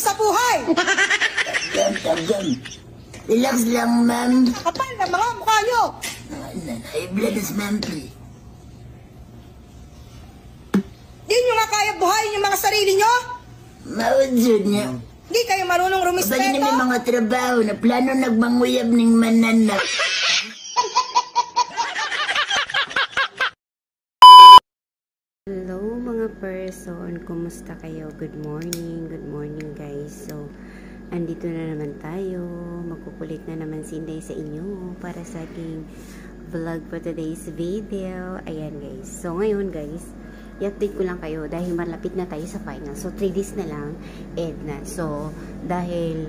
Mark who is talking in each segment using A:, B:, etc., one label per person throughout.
A: sa buhay.
B: Tagan. Relax lang, ma'am.
A: Kapal na mga mukha nyo.
B: High blood is ma'am, please.
A: Di nyo nga kaya buhayin yung mga sarili nyo?
B: Maudsod niya.
A: Di kayo marunong
B: Bali
A: rumispeto?
B: na may mga trabaho na plano nagmanguyab ning mananak.
C: Hello mga person, kumusta kayo? Good morning guys. So, andito na naman tayo. Magkukulit na naman si Inday sa inyo para sa aking vlog for today's video. Ayan guys. So, ngayon guys, i-update ko lang kayo dahil malapit na tayo sa final. So, 3 days na lang. And so, dahil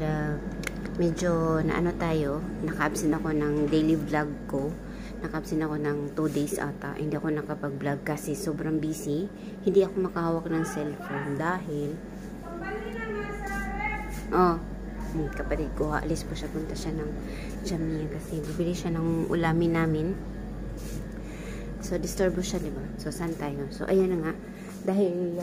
C: medyo naano tayo, naka-absent ako ng daily vlog ko. Naka-absent ako ng 2 days ata. Hindi ako nakapag-vlog kasi sobrang busy. Hindi ako makahawak ng cellphone dahil kapatid ko, alis po siya, punta siya ng Jamia kasi bibili siya ng ulamin namin. So, disturbo siya, diba? So, saan tayo? So, ayan na nga. Dahil,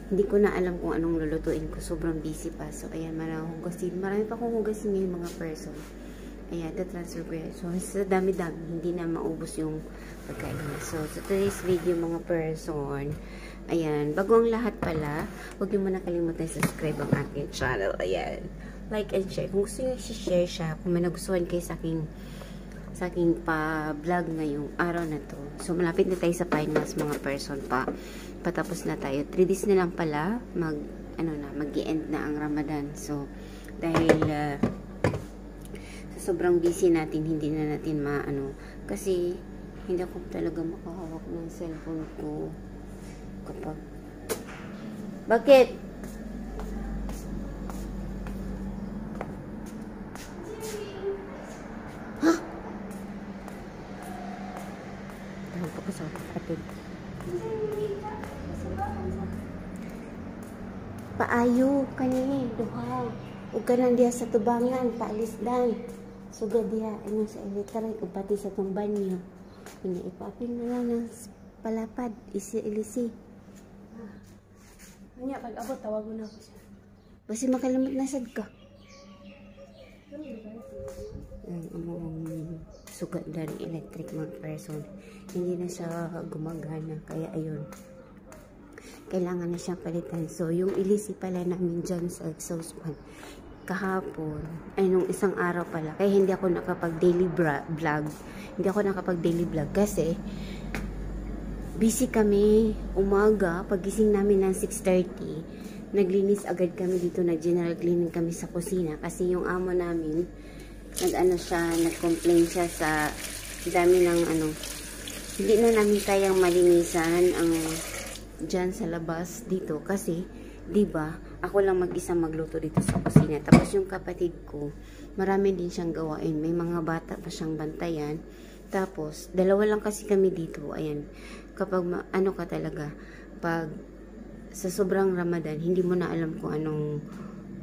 C: hindi ko na alam kung anong lulutuin ko. Sobrang busy pa. So, ayan, marami pa akong hugasin ngayon mga person. Ayan, transfer ko yan. So, sa dami-dami, hindi na maubos yung pagkain. So, sa today's video mga person, ayan, bago ang lahat pala, huwag niyo muna kalimutan subscribe ang aking channel. Ayan, like and share. Kung gusto niyo i-share siya, kung may nagustuhan kayo sa aking pa-vlog ngayong araw na to. So, malapit na tayo sa finals mga person pa. Patapos na tayo. 3 days na lang pala, mag-i-end na ang Ramadan. So, dahil, sobrang busy natin, hindi na natin kasi hindi ako talaga makahawak ng cellphone ko kapag bakit? Ha? Tawag ko sa kapatid. Paayo kanini duha ug kanang diha sa tubangan paalis dan. Sugad diha sa elektrik ug pati sa tong banyo. Ina ipapil na lang ng palapad ilisi. Anya pag abot tawagon ako siya. Basi makalimot na sad ka. Sugad dari electric mga person. Hindi na siya gumagana kaya ayun. Kailangan na siyang palitan. So yung ilisi pala namin dyan sa exhaust fan kahapon, ay nung isang araw pala, kaya hindi ako nakapag-daily vlog kasi busy kami umaga, pagising namin ng 6:30, naglinis agad kami dito, nag-general cleaning kami sa kusina kasi yung amo namin, nag-complain siya sa dami ng hindi na namin kayang malinisan ang dyan sa labas dito kasi diba, ako lang mag-isa magluto dito sa kusina. Tapos yung kapatid ko, marami din siyang gawain. May mga bata pa siyang bantayan. Tapos, dalawa lang kasi kami dito. Ayan, kapag ka talaga, pag sa sobrang Ramadan, hindi mo na alam kung anong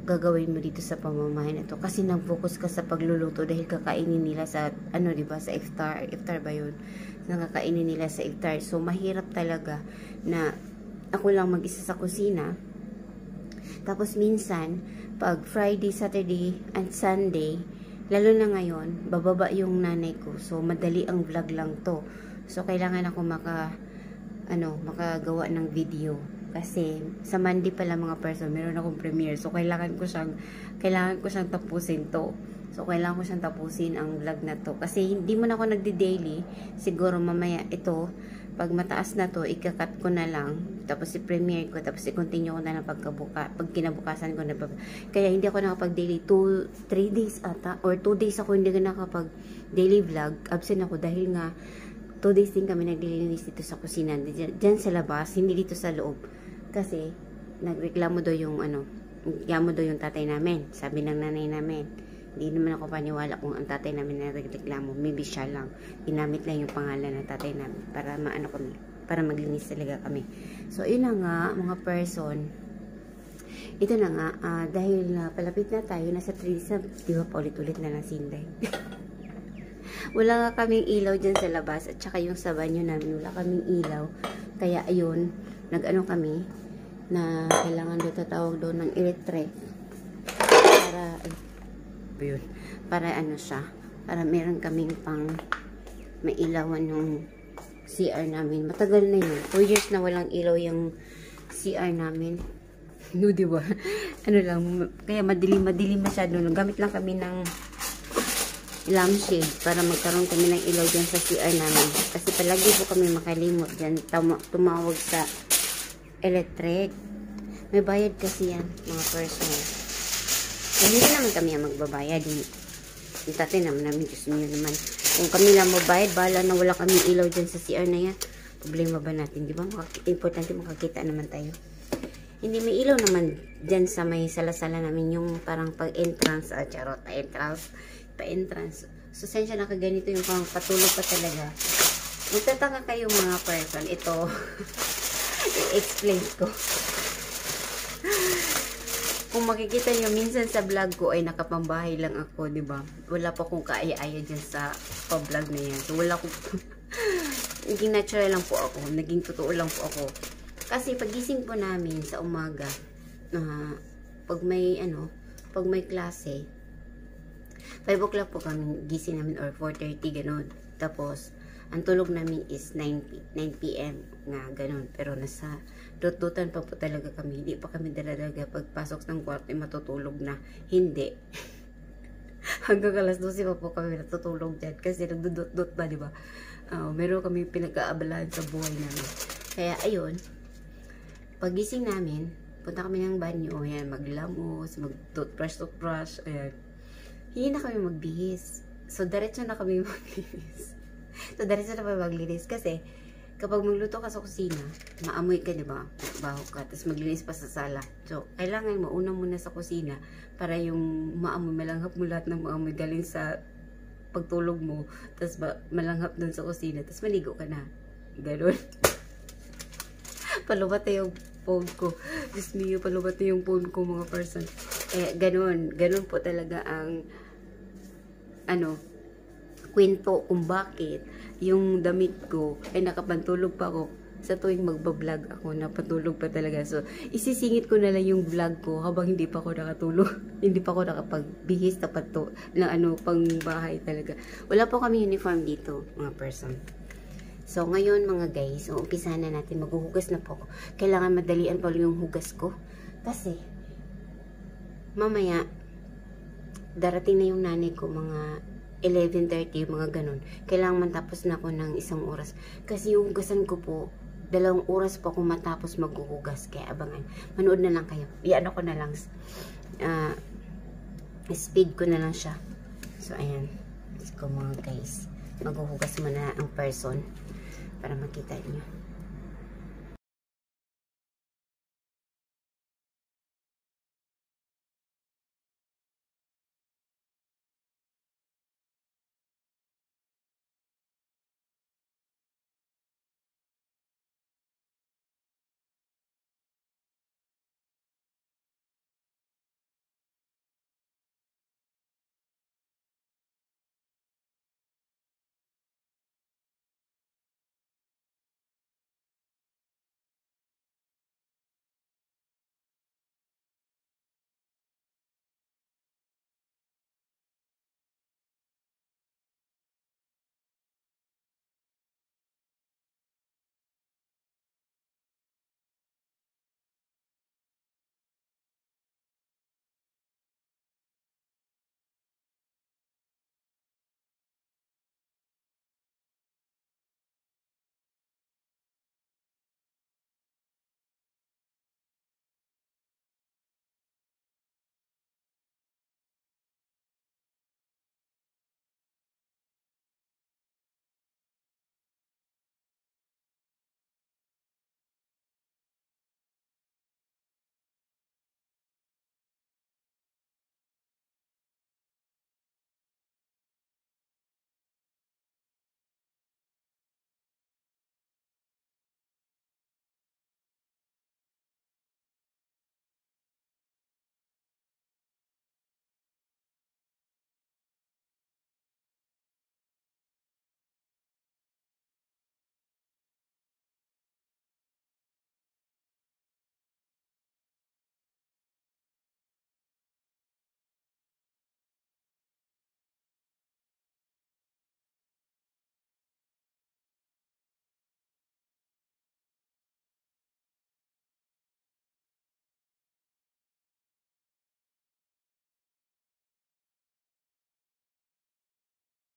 C: gagawin mo dito sa pamamahay na to. Kasi nag-focus ka sa pagluluto dahil kakainin nila sa, diba, sa iftar. Iftar ba yun? Nakakainin nila sa iftar. So, mahirap talaga na ako lang mag-isa sa kusina. Tapos minsan, pag Friday, Saturday, and Sunday, lalo na ngayon, bababa yung nanay ko. So, madali ang vlog lang to. So, kailangan ako makagawa ng video. Kasi, sa Monday pala mga person, meron akong premiere. So, kailangan ko siyang tapusin to. So, kailangan ko siyang tapusin ang vlog na to. Kasi, hindi mo na ako nagdi-daily. Siguro mamaya ito, pag mataas na to, ikakat ko na lang. Tapos i-premiere ko. Tapos i-continue ko na lang pag kinabukasan ko na. Kaya hindi ako nakapag-daily 3 days ata. Or 2 days ako hindi nakapag-daily vlog. Absent ako dahil nga 2 days din kami naglilinis dito sa kusina. Diyan sa labas. Hindi dito sa loob. Kasi nagreklamo daw yung tatay namin. Sabi ng nanay namin. Hindi naman ako paniwala kung ang tatay namin nagreklamo. Maybe siya lang. Ginamit lang yung pangalan ng tatay namin para para maglinis talaga kami. So, yun na nga, mga person. Ito na nga, dahil palapit na tayo, nasa 3 days na, di ba paulit-ulit na lang sinday. Wala nga kaming ilaw dyan sa labas, at saka yung sa banyo namin, wala kaming ilaw. Kaya, ayun, kami, na kailangan doon tatawag doon ng electric para yun, para ano siya, para meron kaming pang mailawan ng CR namin. Matagal na yun. 2 years na walang ilaw yung CR namin. No, diba? Ano lang, kaya madilim masyado. Gamit lang kami ng lampshade para magkaroon kami ng ilaw dyan sa CR namin. Kasi palagi po kami makalimot dyan. Tumawag sa electric. May bayad kasi yan, mga person. Hindi naman kami ang magbabayad. Yung tatay naman namin, gusto nyo naman. Kung kami lang magbayad, bahala na wala kami ilaw dyan sa CR na yan. Problema ba natin, di ba? Importante makakita naman tayo. Hindi, may ilaw naman dyan sa may salasala namin, yung parang pag-entrance, charot, pa-entrance. So, sensya na kaganito yung pang patulog pa talaga. Magtataka kayo mga person, ito, i-explain ko. Kung makikita nyo, minsan sa vlog ko ay nakapambahay lang ako, di ba? Wala pa akong kaaya-aya dyan sa pa-vlog na yan. So, wala akong, naging natural lang po ako, naging totoo lang po ako. Kasi pagising po namin sa umaga, pag may klase, 5 o'clock po kami gising namin or 4:30 ganun. Tapos, ang tulog namin is 9 p.m. nga ganun. Pero nasa dututan pa po talaga kami. Hindi pa kami dalaga pagpasok ng kwarto ay matutulog na. Hindi. Hanggang alas 12 pa po kami natutulog dyan. Kasi nagdudot-dot ba, di ba? Meron kami pinag-aabalahan sa buhay namin. Kaya, ayun. Pagising namin, punta kami ng banyo, ayan, maglamos, mag-toothbrush, ayan. Hindi na kami magbihis. So, diretso na kami magbihis. So, diretso na kami maglinis. Kasi, kapag magluto ka sa kusina, maamoy ka, diba? Baho ka, tapos maglinis pa sa sala. So, kailangan mauna muna sa kusina para yung maamoy, malanghap mo lahat ng maamoy galing sa pagtulog mo, tapos malanghap dun sa kusina, tapos maligo ka na. Ganun. Palubat na yung phone ko. Diyos mio, palubat na yung phone ko, mga person. Ganun. Ganun po talaga ang kwento kung bakit yung damit ko ay nakapantulog pa ako sa tuwing magbablog ako, napatulog pa talaga. So, isisingit ko na lang yung vlog ko habang hindi pa ako nakatulog. Hindi pa ako nakapagbihis na pang bahay talaga. Wala po kami uniform dito, mga person. So, ngayon mga guys, umpisahan na natin. Maghuhugas na po ako. Kailangan madalian pa yung hugas ko. Kasi, mamaya, darating na yung nanay ko, mga 11:30, mga ganun. Kailangan matapos na ako ng 1 oras. Kasi yung hugasan ko po, 2 oras po akong matapos maghuhugas. Kaya abangan. Manood na lang kayo. Iyan ako na lang. Speed ko na lang siya. So, ayan. Let's go mga guys. Maghuhugas muna ang person para makita niyo.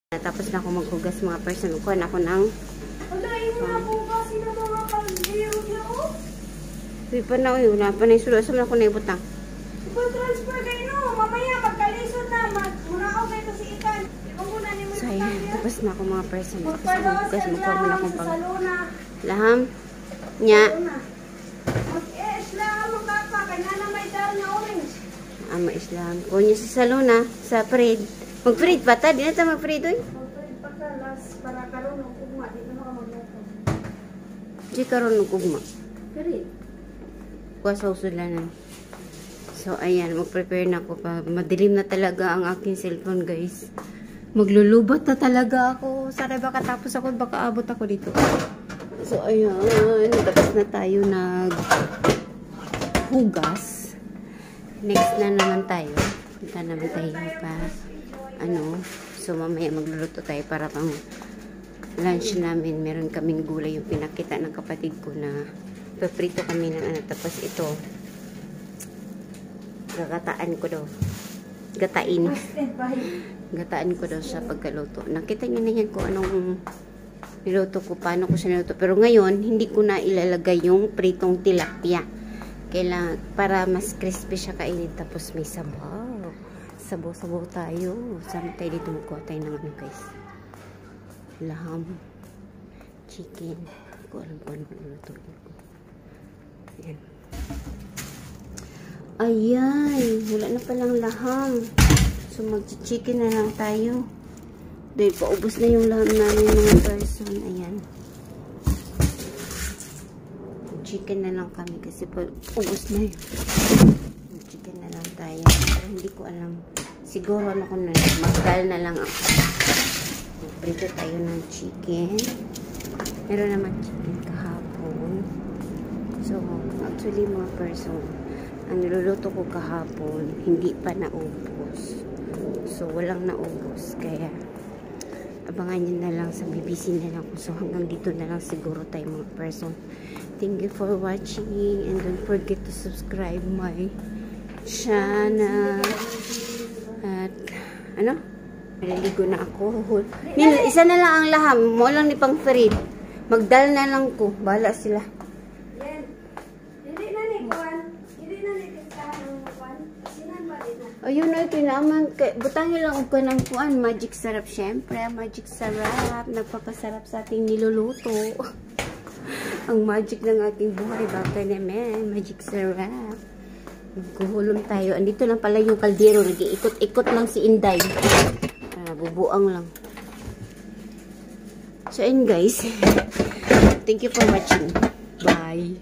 C: Tapos na ako maghugas mga person. Kuha na ako ng...
A: Pagdahin mo na po kasi na mga kalbiyo niya, oh.
C: Di pa na yun. Wala pa na yung sulo. Saan ako na ibutang?
A: Ipa-transfer kayo, no? Mamaya, pagkalisod na, munakaw kayo to si Ikan. Ikaw muna ni mo
C: So, ayan. Tapos na ako mga person. Tapos ako
A: Magpadawas
C: maghugas.
A: ka
C: Magkuha muna akong
A: sa
C: pang...
A: saluna.
C: Laham. Nya.
A: Mag-e-isla mo kapa, kanya na may dahil na orange.
C: Ama Islam. Kuha niya sa salona. Sa Fred. Mag-Fred pa ta. Di na tayo mag-Fred doon.
A: Mag-pwede pagkalas para karoon ng kugma, dito na ka magluto.
C: Di karoon ng kugma.
A: Pero,
C: Kuha sa usulanan. So, ayan. Mag-prepare na ako pa. Madilim na talaga ang aking cellphone, guys. Maglulubat na talaga ako. Sana baka tapos ako, baka abot ako dito. So, ayan. Tapos na tayo naghugas. Next na naman tayo. Punta naman tayo pa. So, mamaya magluluto tayo para pang lunch namin. Meron kaming gulay yung pinakita ng kapatid ko na paprito kami ng Tapos ito, gagataan ko daw. Gatain. Gataan ko daw sa pagkaluto. Nakita niyo na yan kung anong niluto ko, paano ko siya niluto. Pero ngayon, hindi ko na ilalagay yung pritong tilapia. Kailangan, para mas crispy siya kainin. Tapos may sabaw. Sabaw-sabaw tayo. Sama tayo dito, magkuha tayo ng guys. Laham. Chicken. Hindi ko alam kung anong nilutuin ko. Ayan. Ayan. Wala na palang laham. So, mag-chicken na lang tayo. Dahil paubos na yung laham namin mga person. Ayan. Chicken na lang kami kasi paubos na yun. Chicken na lang tayo. Pero hindi ko alam. Siguro ano ko na. Magdal na lang ako. Prito tayo ng chicken. Meron naman chicken kahapon. So, actually mga person, ang niluluto ko kahapon, hindi pa naubos. So, walang naubos. Kaya, abangan nyo na lang sa BBC na lang. So, hanggang dito na lang siguro tayo mga person. Thank you for watching. And don't forget to subscribe my channel. At, naliligo na ako. Isa na lang ang laham. Mo lang ni pang Farid. Magdal na lang ko. Bahala sila.
A: yan. Hindi na ni Kwan. Hindi na ni Kintahan ng Kwan. Sinan ba din na?
C: Ayun na, kinaman. Butangin lang ko ng kuan. Magic sarap. Syempre, magic sarap. Nagpapasarap sa ating niluluto. Ang magic ng ating buhay. Baka naman. Magic sarap. Magkuhulong tayo. Andito lang pala yung kaldero. Nag-iikot-ikot lang si Inday. Bubuang lang. So, ayun guys. Thank you for watching. Bye.